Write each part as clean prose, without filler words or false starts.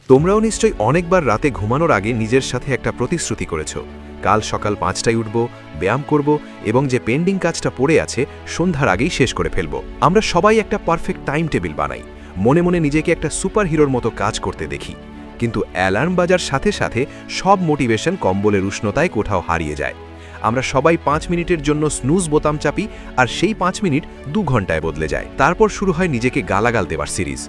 তোমরাও নিশ্চয়ই অনেকবার রাতে ঘুমানোর আগে নিজের সাথে একটা প্রতিশ্রুতি করেছ, কাল সকাল ৫টায় উঠব, ব্যায়াম করব এবং যে পেন্ডিং কাজটা পড়ে আছে সন্ধ্যার আগেই শেষ করে ফেলব। আমরা সবাই একটা পারফেক্ট টাইম টেবিল বানাই, মনে মনে নিজেকে একটা সুপার হিরোর মতো কাজ করতে দেখি। কিন্তু অ্যালার্ম বাজার সাথে সাথে সব মোটিভেশন কম্বলের উষ্ণতায় কোথাও হারিয়ে যায়। আমরা সবাই ৫ মিনিটের জন্য স্নুজ বোতাম চাপি, আর সেই ৫ মিনিট ২ ঘন্টায় বদলে যায়। তারপর শুরু হয় নিজেকে গালাগাল দেবার সিরিজ।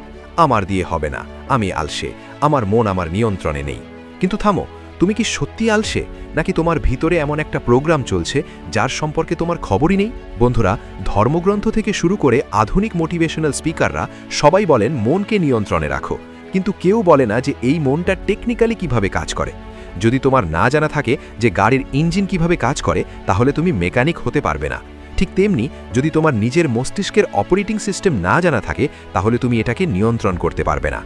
আমার দিয়ে হবে না, আমি আলসে, আমার মন আমার নিয়ন্ত্রণে নেই। কিন্তু থামো, তুমি কি সত্যি আলসে, নাকি তোমার ভিতরে এমন একটা প্রোগ্রাম চলছে যার সম্পর্কে তোমার খবরই নেই? বন্ধুরা, ধর্মগ্রন্থ থেকে শুরু করে আধুনিক মোটিভেশনাল স্পিকাররা সবাই বলেন মনকে নিয়ন্ত্রণে রাখো, কিন্তু কেউ বলে না যে এই মনটা টেকনিক্যালি কিভাবে কাজ করে। যদি তোমার না জানা থাকে যে গাড়ির ইঞ্জিন কিভাবে কাজ করে, তাহলে তুমি মেকানিক হতে পারবে না। ঠিক তেমনি যদি তোমার নিজের মস্তিষ্কের অপারেটিং সিস্টেম না জানা থাকে, তাহলে তুমি এটাকে নিয়ন্ত্রণ করতে পারবে না।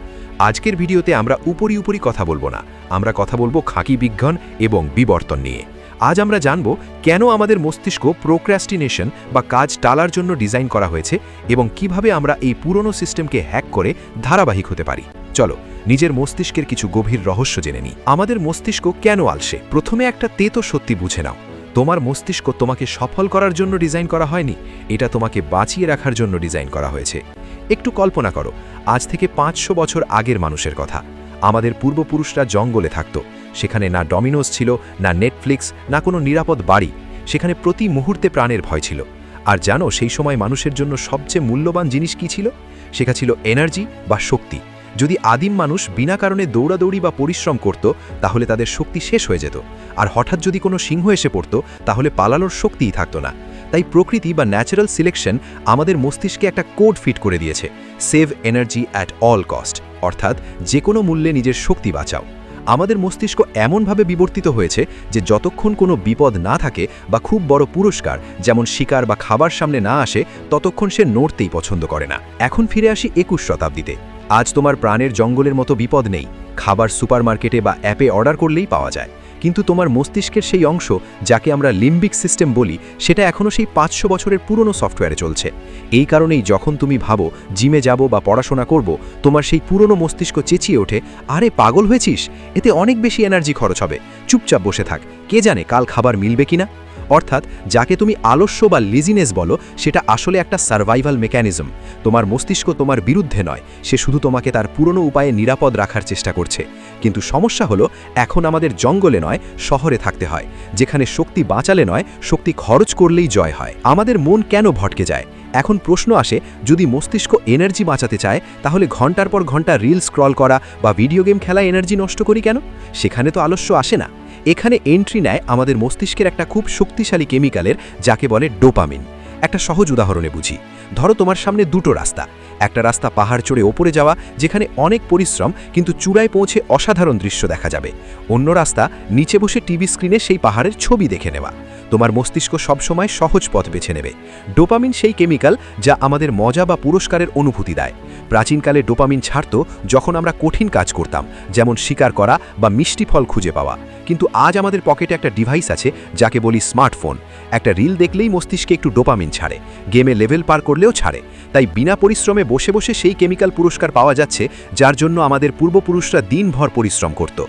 আজকের ভিডিওতে আমরা উপরি কথা বলবো না, আমরা কথা বলবো খাঁটি বিজ্ঞান এবং বিবর্তন নিয়ে। আজ আমরা জানব কেন আমাদের মস্তিষ্ক প্রোক্রাস্টিনেশন বা কাজ টালার জন্য ডিজাইন করা হয়েছে এবং কিভাবে আমরা এই পুরনো সিস্টেমকে হ্যাক করে ধারাবাহিক হতে পারি। চলো নিজের মস্তিষ্কের কিছু গভীর রহস্য জেনে নিই। আমাদের মস্তিষ্ক কেন আলসে? প্রথমে একটা তেতো সত্যি বুঝে নাও, তোমার মস্তিষ্ক তোমাকে সফল করার জন্য ডিজাইন করা হয়নি, এটা তোমাকে বাঁচিয়ে রাখার জন্য ডিজাইন করা হয়েছে। একটু কল্পনা করো, আজ থেকে ৫০০ বছর আগের মানুষের কথা। আমাদের পূর্বপুরুষরা জঙ্গলে থাকত, সেখানে না ডমিনোস ছিল, না নেটফ্লিক্স, না কোনো নিরাপদ বাড়ি। সেখানে প্রতি মুহূর্তে প্রাণের ভয় ছিল। আর জানো সেই সময় মানুষের জন্য সবচেয়ে মূল্যবান জিনিস কী ছিল? সেটা ছিল এনার্জি বা শক্তি। যদি আদিম মানুষ বিনা কারণে দৌড়াদৌড়ি বা পরিশ্রম করত, তাহলে তাদের শক্তি শেষ হয়ে যেত। আর হঠাৎ যদি কোনো সিংহ এসে পড়ত, তাহলে পালানোর শক্তিই থাকত না। তাই প্রকৃতি বা ন্যাচারাল সিলেকশন আমাদের মস্তিষ্কে একটা কোড ফিট করে দিয়েছে, save energy at all cost, অর্থাৎ যে কোনো মূল্যে নিজের শক্তি বাঁচাও। আমাদের মস্তিষ্ক এমনভাবে বিবর্তিত হয়েছে যে যতক্ষণ কোনো বিপদ না থাকে বা খুব বড় পুরস্কার যেমন শিকার বা খাবার সামনে না আসে, ততক্ষণ সে নড়তেই পছন্দ করে না। এখন ফিরে আসি ২১ শতাব্দীতে। আজ তোমার প্রাণের জঙ্গলের মতো বিপদ নেই, খাবার সুপারমার্কেটে বা অ্যাপে অর্ডার করলেই পাওয়া যায়। কিন্তু তোমার মস্তিষ্কের সেই অংশ যাকে আমরা লিম্বিক সিস্টেম বলি, সেটা এখনও সেই ৫০০ বছরের পুরনো সফটওয়্যারে চলছে। এই কারণেই যখন তুমি ভাবো জিমে যাব বা পড়াশোনা করব, তোমার সেই পুরনো মস্তিষ্ক চেঁচিয়ে ওঠে, আরে পাগল হয়েছিস, এতে অনেক বেশি এনার্জি খরচ হবে, চুপচাপ বসে থাক, কে জানে কাল খাবার মিলবে কিনা। অর্থাৎ যাকে তুমি আলস্য বা লেজিনেস বলো, সেটা আসলে একটা সার্ভাইভাল মেকানিজম। তোমার মস্তিষ্ক তোমার বিরুদ্ধে নয়, সে শুধু তোমাকে তার পুরনো উপায়ে নিরাপদ রাখার চেষ্টা করছে। কিন্তু সমস্যা হলো, এখন আমাদের জঙ্গলে নয়, শহরে থাকতে হয়, যেখানে শক্তি বাঁচালে নয়, শক্তি খরচ করলেই জয় হয়। আমাদের মন কেন ভটকে যায়? এখন প্রশ্ন আসে, যদি মস্তিষ্ক এনার্জি বাঁচাতে চায়, তাহলে ঘন্টার পর ঘন্টা রিল স্ক্রল করা বা ভিডিও গেম খেলা এনার্জি নষ্ট করি কেন? সেখানে তো আলস্য আসে না। এখানে এন্ট্রি নেয় আমাদের মস্তিষ্কের একটা খুব শক্তিশালী কেমিক্যালের, যাকে বলে ডোপামিন। একটা সহজ উদাহরণে বুঝি। ধরো তোমার সামনে দুটো রাস্তা। একটা রাস্তা পাহাড় চড়ে ওপরে যাওয়া, যেখানে অনেক পরিশ্রম কিন্তু চূড়ায় পৌঁছে অসাধারণ দৃশ্য দেখা যাবে। অন্য রাস্তা নিচে বসে টিভি স্ক্রিনে সেই পাহাড়ের ছবি দেখে নেওয়া। তোমার মস্তিষ্ক সবসময় সহজ পথ বেছে নেবে। ডোপামিন সেই কেমিক্যাল যা আমাদের মজা বা পুরস্কারের অনুভূতি দেয়। প্রাচীনকালে ডোপামিন ছাড়ত যখন আমরা কঠিন কাজ করতাম, যেমন শিকার করা বা মিষ্টি ফল খুঁজে পাওয়া। কিন্তু আজ আমাদের পকেটে একটা ডিভাইস আছে যাকে বলি স্মার্টফোন। একটা রিল দেখলেই মস্তিষ্কে একটু ডোপামিন ছাড়ে, গেমে লেভেল পার করলেও ছাড়ে। তাই বিনা পরিশ্রমে বসে বসে সেই কেমিক্যাল পুরস্কার পাওয়া যাচ্ছে, যার জন্য আমাদের পূর্বপুরুষরা দিনভর পরিশ্রম করত।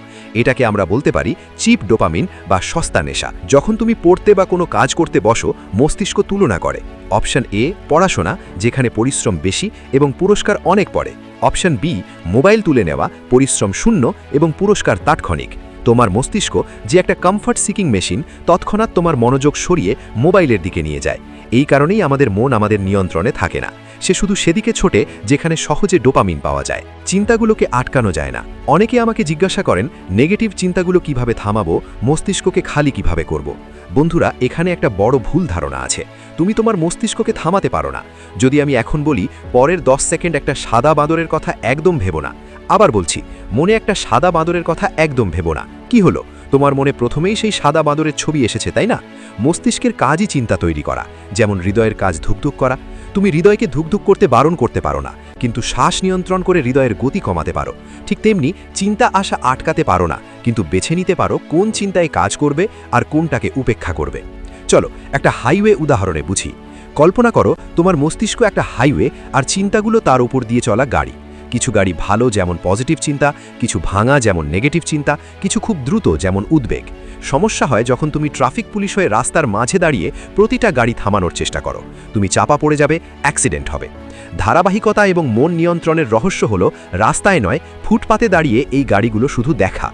এটাকে আমরা বলতে পারি চিপ ডোপামিন বা সস্তা নেশা। যখন তুমি পড়তে বা কোনো কাজ করতে বসো, মস্তিষ্ক তুলনা করে। অপশন এ পড়াশোনা, যেখানে পরিশ্রম বেশি এবং পুরস্কার অনেক পড়ে। অপশন বি মোবাইল তুলে নেওয়া, পরিশ্রম শূন্য এবং পুরস্কার তাৎক্ষণিক। তোমার মস্তিষ্ক যে একটা কমফর্ট সিকিং মেশিন, তৎক্ষণাৎ তোমার মনোযোগ সরিয়ে মোবাইলের দিকে নিয়ে যায়। এই কারণেই আমাদের মন আমাদের নিয়ন্ত্রণে থাকে না, সে শুধু সেদিকে ছোটে যেখানে সহজে ডোপামিন পাওয়া যায়। চিন্তাগুলোকে আটকানো যায় না। অনেকে আমাকে জিজ্ঞাসা করেন, নেগেটিভ চিন্তাগুলো কিভাবে থামাবো, মস্তিষ্ককে খালি কিভাবে করব। বন্ধুরা, এখানে একটা বড় ভুল ধারণা আছে। তুমি তোমার মস্তিষ্ককে থামাতে পারো না। যদি আমি এখন বলি পরের 10 সেকেন্ড একটা সাদা বাঁদরের কথা একদম ভেবো না, আবার বলছি মনে একটা সাদা বাঁদরের কথা একদম ভেবো না, কি হলো? তোমার মনে প্রথমেই সেই সাদা বাঁদরের ছবি এসেছে, তাই না? মস্তিষ্কের কাজই চিন্তা তৈরি করা, যেমন হৃদয়ের কাজ ধুকধুক করা। তুমি হৃদয়কে ধুকধুক করতে বারণ করতে পারো না, কিন্তু শ্বাস নিয়ন্ত্রণ করে হৃদয়ের গতি কমাতে পারো। ঠিক তেমনি চিন্তা আসা আটকাতে পারো না, কিন্তু বেছে নিতে পারো কোন চিন্তায় কাজ করবে আর কোনটাকে উপেক্ষা করবে। চলো একটা হাইওয়ে উদাহরণে বুঝি। কল্পনা করো তোমার মস্তিষ্ক একটা হাইওয়ে আর চিন্তাগুলো তার উপর দিয়ে চলা গাড়ি। কিছু গাড়ি ভালো যেমন পজিটিভ চিন্তা, কিছু ভাঙা যেমন নেগেটিভ চিন্তা, কিছু খুব দ্রুত যেমন উদ্বেগ। সমস্যা হয় যখন তুমি ট্রাফিক পুলিশ হয়ে রাস্তার মাঝে দাঁড়িয়ে প্রতিটা গাড়ি থামানোর চেষ্টা করো। তুমি চাপা পড়ে যাবে, অ্যাক্সিডেন্ট হবে। ধারাবাহিকতা এবং মন নিয়ন্ত্রণের রহস্য হলো রাস্তায় নয়, ফুটপাতে দাঁড়িয়ে এই গাড়িগুলো শুধু দেখা।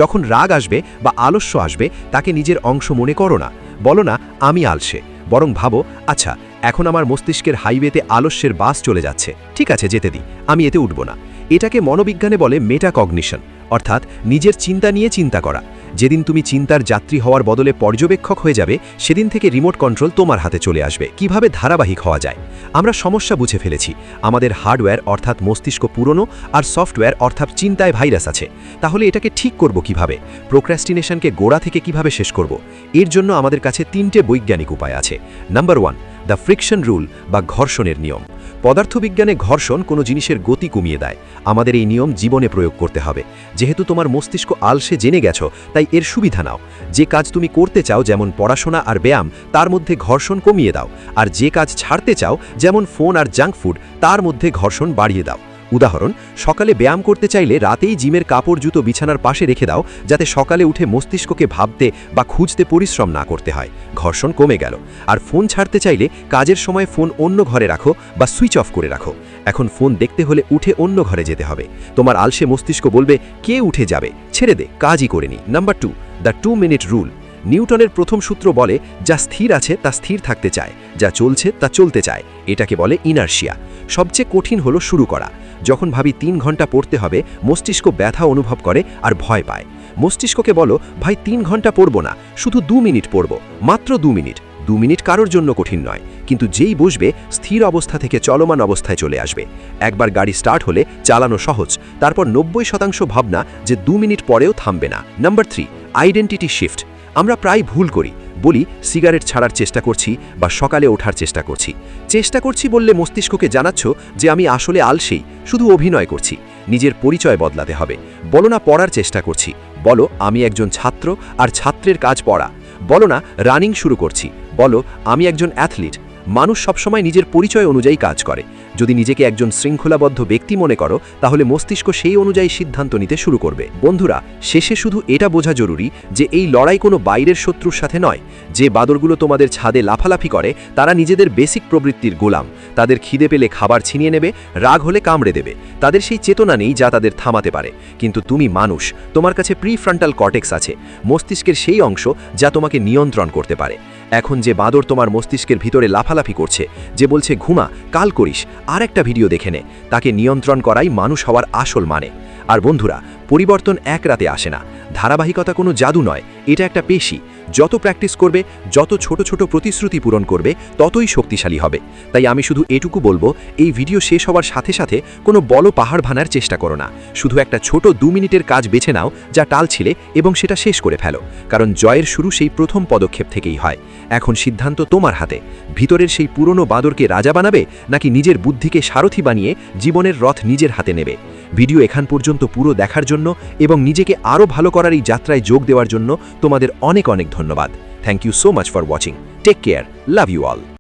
যখন রাগ আসবে বা আলস্য আসবে, তাকে নিজের অংশ মনে করো না। বলো না আমি আলসে, বরং ভাবো আচ্ছা এখন আমার মস্তিষ্কের হাইওয়েতে আলস্যের বাস চলে যাচ্ছে, ঠিক আছে যেতে দিই, আমি এতে উঠব না। এটাকে মনোবিজ্ঞানে বলে মেটাকগনিশন, অর্থাৎ নিজের চিন্তা নিয়ে চিন্তা করা। যেদিন তুমি চিন্তার যাত্রী হওয়ার বদলে পর্যবেক্ষক হয়ে যাবে, সেদিন থেকে রিমোট কন্ট্রোল তোমার হাতে চলে আসবে। কিভাবে ধারাবাহিক হওয়া যায়? আমরা সমস্যা বুঝে ফেলেছি। আমাদের হার্ডওয়্যার অর্থাৎ মস্তিষ্ক পুরনো, আর সফটওয়্যার অর্থাৎ চিন্তায় ভাইরাস আছে। তাহলে এটাকে ঠিক করব কিভাবে? প্রোক্রাস্টিনেশনকে গোড়া থেকে কিভাবে শেষ করব? এর জন্য আমাদের কাছে 3টে বৈজ্ঞানিক উপায় আছে। নাম্বার 1, দ্য ফ্রিকশন রুল বা ঘর্ষণের নিয়ম। পদার্থবিজ্ঞানে ঘর্ষণ কোনো জিনিসের গতি কমিয়ে দেয়। আমাদের এই নিয়ম জীবনে প্রয়োগ করতে হবে। যেহেতু তোমার মস্তিষ্ক আলসে জেনে গেছো, তাই এর সুবিধা নাও। যে কাজ তুমি করতে চাও যেমন পড়াশোনা আর ব্যায়াম, তার মধ্যে ঘর্ষণ কমিয়ে দাও। আর যে কাজ ছাড়তে চাও যেমন ফোন আর জাঙ্ক ফুড, তার মধ্যে ঘর্ষণ বাড়িয়ে দাও। উদাহরণ, সকালে ব্যায়াম করতে চাইলে রাতেই জিমের কাপড় জুতো বিছানার পাশে রেখে দাও, যাতে সকালে উঠে মস্তিষ্ককে ভাবতে বা খুঁজতে পরিশ্রম না করতে হয়। ঘর্ষণ কমে গেল। আর ফোন ছাড়তে চাইলে কাজের সময় ফোন অন্য ঘরে রাখো বা সুইচ অফ করে রাখো। এখন ফোন দেখতে হলে উঠে অন্য ঘরে যেতে হবে। তোমার আলসে মস্তিষ্ক বলবে কে উঠে যাবে, ছেড়ে দে, কাজই করে নি। Number 2, the two minute rule. নিউটনের প্রথম সূত্র বলে যা স্থির আছে তা স্থির থাকতে চায়, যা চলছে তা চলতে চায়। এটাকে বলে ইনার্শিয়া। সবচেয়ে কঠিন হলো শুরু করা। যখন ভাবি 3 ঘন্টা পড়তে হবে, মস্তিষ্ক ব্যথা অনুভব করে আর ভয় পায়। মস্তিষ্ককে বলো ভাই 3 ঘন্টা পড়ব না, শুধু 2 মিনিট পড়ব, মাত্র 2 মিনিট। 2 মিনিট কারোর জন্য কঠিন নয়, কিন্তু যেই বসবে স্থির অবস্থা থেকে চলমান অবস্থায় চলে আসবে। একবার গাড়ি স্টার্ট হলে চালানো সহজ, তারপর 90% ভাবনা যে 2 মিনিট পরেও থামবে না। Number 3, identity shift. আমরা প্রায় ভুল করি, বলি সিগারেট ছাড়ার চেষ্টা করছি বা সকালে ওঠার চেষ্টা করছি বললে মস্তিষ্ককে জানাচ্ছ যে আমি আসলে আলসেই, শুধু অভিনয় করছি। নিজের পরিচয় বদলাতে হবে। বলো না পড়ার চেষ্টা করছি, বলো আমি একজন ছাত্র আর ছাত্রের কাজ পড়া। বলো না রানিং শুরু করছি, বলো আমি একজন অ্যাথলিট। মানুষ সবসময় নিজের পরিচয় অনুযায়ী কাজ করে। যদি নিজেকে একজন শৃঙ্খলাবদ্ধ ব্যক্তি মনে করো, তাহলে মস্তিষ্ক সেই অনুযায়ী সিদ্ধান্ত নিতে শুরু করবে। বন্ধুরা, শেষে শুধু এটা বোঝা জরুরি যে এই লড়াই কোনো বাইরের শত্রুর সাথে নয়। যে বাদরগুলো তোমাদের ছাদে লাফালাফি করে, তারা নিজেদের বেসিক প্রবৃত্তির গোলাম। তাদের খিদে পেলে খাবার ছিনিয়ে নেবে, রাগ হলে কামড়ে দেবে। তাদের সেই চেতনা নেই যা তাদের থামাতে পারে। কিন্তু তুমি মানুষ, তোমার কাছে প্রিফ্রন্টাল কর্টেক্স আছে, মস্তিষ্কের সেই অংশ যা তোমাকে নিয়ন্ত্রণ করতে পারে। এখন যে বাদর তোমার মস্তিষ্কের ভিতরে লাফালাফি করছে, যে বলছে ঘুমা, কাল করিস, আর একটা ভিডিও দেখে নে, তাকে নিয়ন্ত্রণ করাই মানুষ হওয়ার আসল মানে। আর বন্ধুরা, পরিবর্তন এক রাতে আসে না। ধারাবাহিকতা কোনো জাদু নয়, এটা একটা পেশি। যত প্র্যাকটিস করবে, যত ছোট ছোট প্রতিশ্রুতি পূরণ করবে, ততই শক্তিশালী হবে। তাই আমি শুধু এটুকু বলবো, এই ভিডিও শেষ হওয়ার সাথে সাথে কোনো বড় পাহাড় ভাঙার চেষ্টা করো না। শুধু একটা ছোট 2 মিনিটের কাজ বেছে নাও যা টালছিলে, এবং সেটা শেষ করে ফেলো। কারণ জয়ের শুরু সেই প্রথম পদক্ষেপ থেকেই হয়। এখন সিদ্ধান্ত তোমার হাতে। ভিতরের সেই পুরনো বাদরকে রাজা বানাবে, নাকি নিজের বুদ্ধিকে সারথি বানিয়ে জীবনের রথ নিজের হাতে নেবে? ভিডিও এখান পর্যন্ত পুরো দেখার জন্য এবং নিজেকে আরও ভালো করার এই যাত্রায় যোগ দেওয়ার জন্য তোমাদের অনেক অনেক ধন্যবাদ। Thank you so much for watching. Take care, love you all.